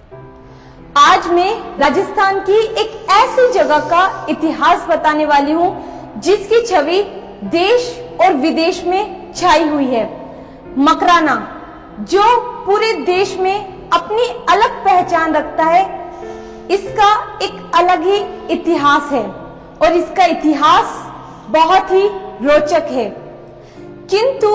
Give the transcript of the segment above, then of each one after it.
आज मैं राजस्थान की एक ऐसी जगह का इतिहास बताने वाली हूँ जिसकी छवि देश और विदेश में छाई हुई है। मकराना, जो पूरे देश में अपनी अलग पहचान रखता है, इसका एक अलग ही इतिहास है और इसका इतिहास बहुत ही रोचक है। किंतु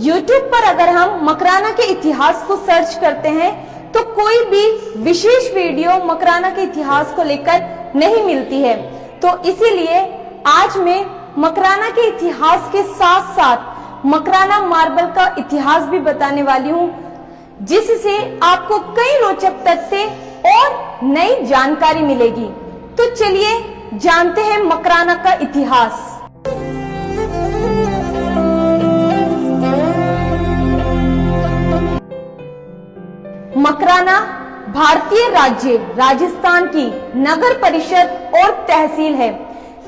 YouTube पर अगर हम मकराना के इतिहास को सर्च करते हैं तो कोई भी विशेष वीडियो मकराना के इतिहास को लेकर नहीं मिलती है। तो इसीलिए आज मैं मकराना के इतिहास के साथ साथ मकराना मार्बल का इतिहास भी बताने वाली हूँ, जिससे आपको कई रोचक तथ्य और नई जानकारी मिलेगी। तो चलिए जानते हैं मकराना का इतिहास। मकराना भारतीय राज्य राजस्थान की नगर परिषद और तहसील है।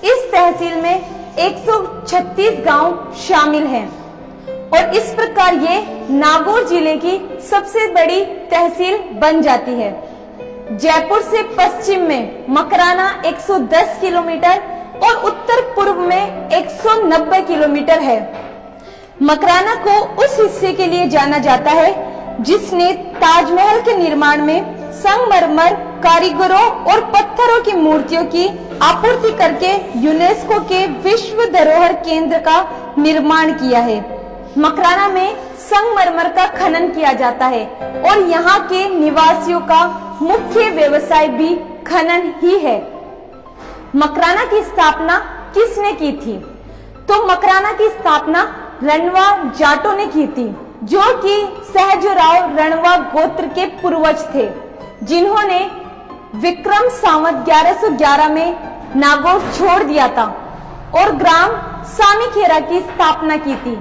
इस तहसील में 136 गांव शामिल हैं और इस प्रकार ये नागौर जिले की सबसे बड़ी तहसील बन जाती है। जयपुर से पश्चिम में मकराना 110 किलोमीटर और उत्तर पूर्व में 190 किलोमीटर है। मकराना को उस हिस्से के लिए जाना जाता है जिसने ताजमहल के निर्माण में संगमरमर कारीगरों और पत्थरों की मूर्तियों की आपूर्ति करके यूनेस्को के विश्व धरोहर केंद्र का निर्माण किया है। मकराना में संगमरमर का खनन किया जाता है और यहाँ के निवासियों का मुख्य व्यवसाय भी खनन ही है। मकराना की स्थापना किसने की थी? तो मकराना की स्थापना रणवा जाटों ने की थी, जो कि सहजराव रणवा गोत्र के पूर्वज थे, जिन्होंने विक्रम संवत 1111 में नागौर छोड़ दिया था और ग्राम सामीखेरा की स्थापना की थी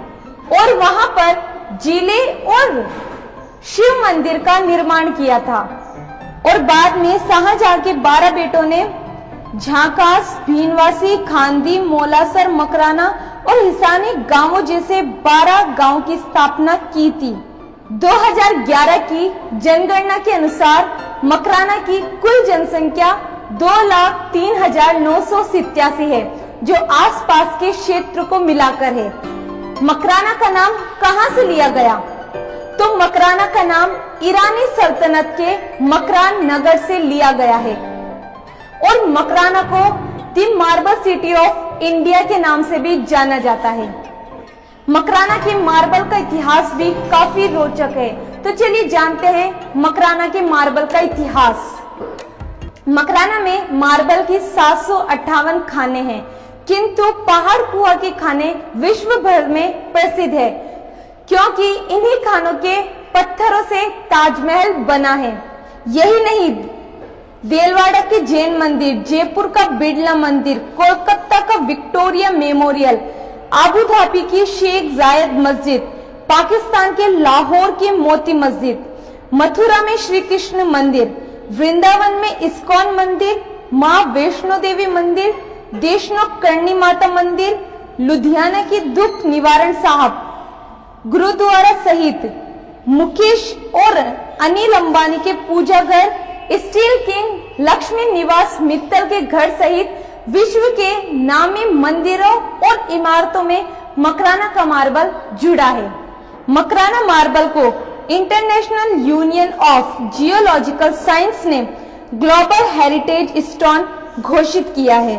और वहां पर जिले और शिव मंदिर का निर्माण किया था। और बाद में शाहजहां के 12 बेटों ने झाकास, भीनवासी, खांदी, मोलासर, मकराना और हिसानी गांवों जैसे 12 गांव की स्थापना की थी। 2011 की जनगणना के अनुसार मकराना की कुल जनसंख्या 2,03,987 है, जो आसपास के क्षेत्र को मिलाकर है। मकराना का नाम कहां से लिया गया? तो मकराना का नाम ईरानी सल्तनत के मकरान नगर से लिया गया है और मकराना को the marble city of India के नाम से भी जाना जाता है। मकराना के मार्बल का इतिहास भी काफी रोचक है। तो चलिए जानते हैं मकराना के मार्बल का इतिहास। मकराना में मार्बल की 758 खाने हैं, किंतु पहाड़ कुआ के खाने विश्व भर में प्रसिद्ध है, क्योंकि इन्हीं खानों के पत्थरों से ताजमहल बना है। यही नहीं, देलवाड़ा के जैन मंदिर, जयपुर का बिड़ला मंदिर, कोलकाता का विक्टोरिया मेमोरियल, आबू धाबी की शेख जायद मस्जिद, पाकिस्तान के लाहौर की मोती मस्जिद, मथुरा में श्री कृष्ण मंदिर, वृंदावन में इस्कॉन मंदिर, माँ वैष्णो देवी मंदिर, देशनोक करणी माता मंदिर, लुधियाना की दुख निवारण साहब गुरुद्वारा सहित मुकेश और अनिल अंबानी के पूजा घर, स्टील किंग लक्ष्मी निवास मित्तल के घर सहित विश्व के नामी मंदिरों और इमारतों में मकराना का मार्बल जुड़ा है। मकराना मार्बल को international union of geological science ने ग्लोबल हेरिटेज स्टोन घोषित किया है।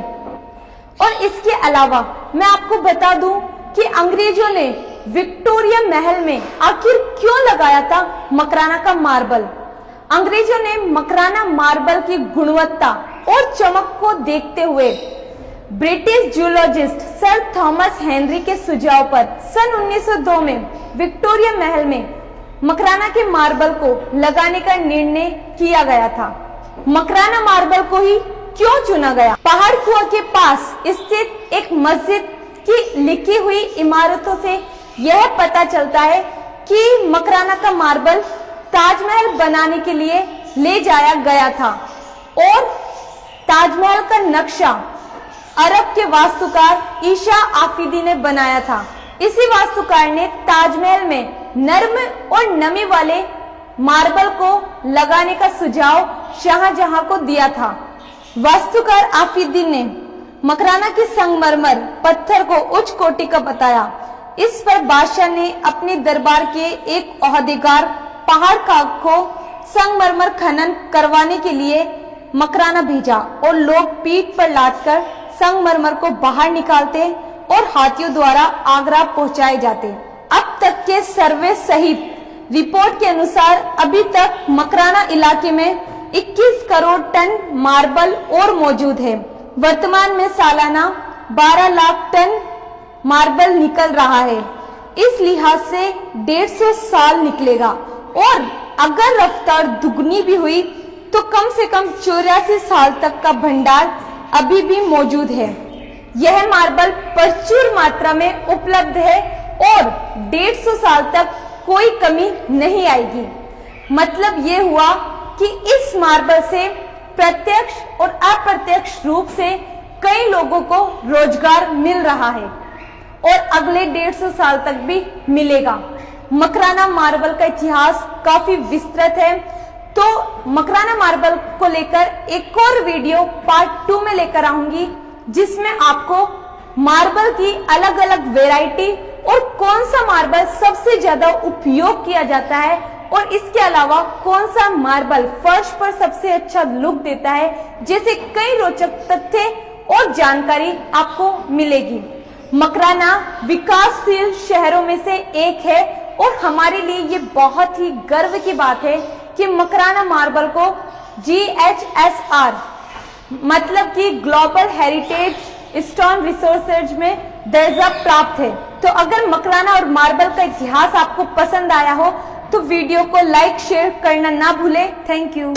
और इसके अलावा मैं आपको बता दूं कि अंग्रेजों ने विक्टोरिया महल में आखिर क्यों लगाया था मकराना का मार्बल। अंग्रेजों ने मकराना मार्बल की गुणवत्ता और चमक को देखते हुए British zoologist sir Thomas Henry के सुझाव पर सन 1902 में विक्टोरिया महल में मकराना के मार्बल को लगाने का निर्णय किया गया था। मकराना मार्बल को ही क्यों चुना गया? पहाड़ कुआ के पास स्थित एक मस्जिद की लिखी हुई इमारतों से यह पता चलता है कि मकराना का मार्बल ताजमहल बनाने के लिए ले जाया गया था और ताजमहल का नक्शा अरब के वास्तुकार ईशा आफिदी ने बनाया था। इसी वास्तुकार ने ताजमहल में नर्म और नमी वाले मार्बल को लगाने का सुझाव शाहजहां को दिया था। वास्तुकार आफीदीन ने मकराना की संगमरमर पत्थर को उच्च कोटि का बताया। इस पर बादशाह ने अपने दरबार के एक ओहदेगार पहाड़ का को संगमरमर खनन करवाने के लिए मकराना भेजा और लोग पीठ पर लादकर संगमरमर को बाहर निकालते और हाथियों द्वारा आगरा पहुंचाए जाते। अब तक के सर्वे सहित रिपोर्ट के अनुसार अभी तक मकराना इलाके में 21 करोड़ टन मार्बल और मौजूद है। वर्तमान में सालाना 12 लाख टन मार्बल निकल रहा है। इस लिहाज से 150 साल निकलेगा और अगर रफ्तार दुगनी भी हुई तो कम से कम 84 साल तक का भंडार अभी भी मौजूद है। यह मार्बल प्रचुर मात्रा में उपलब्ध है और 150 साल तक कोई कमी नहीं आएगी। मतलब ये हुआ कि इस मार्बल से प्रत्यक्ष और अप्रत्यक्ष रूप से कई लोगों को रोजगार मिल रहा है और अगले 150 साल तक भी मिलेगा। मकराना मार्बल का इतिहास काफी विस्तृत है, तो मकराना मार्बल को लेकर एक और वीडियो पार्ट 2 में लेकर आऊंगी, जिसमें आपको मार्बल की अलग अलग वैरायटी और कौन सा मार्बल सबसे ज्यादा उपयोग किया जाता है और इसके अलावा कौन सा मार्बल फर्श पर सबसे अच्छा लुक देता है, जैसे कई रोचक तथ्य और जानकारी आपको मिलेगी। मकराना विकासशील शहरों में से एक है और हमारे लिए ये बहुत ही गर्व की बात है कि मकराना मार्बल को GHSR मतलब कि ग्लोबल हेरिटेज स्टोन रिसोर्सेज में दर्जा प्राप्त है। तो अगर मकराना और मार्बल का इतिहास आपको पसंद आया हो तो वीडियो को लाइक शेयर करना ना भूलें। Thank you.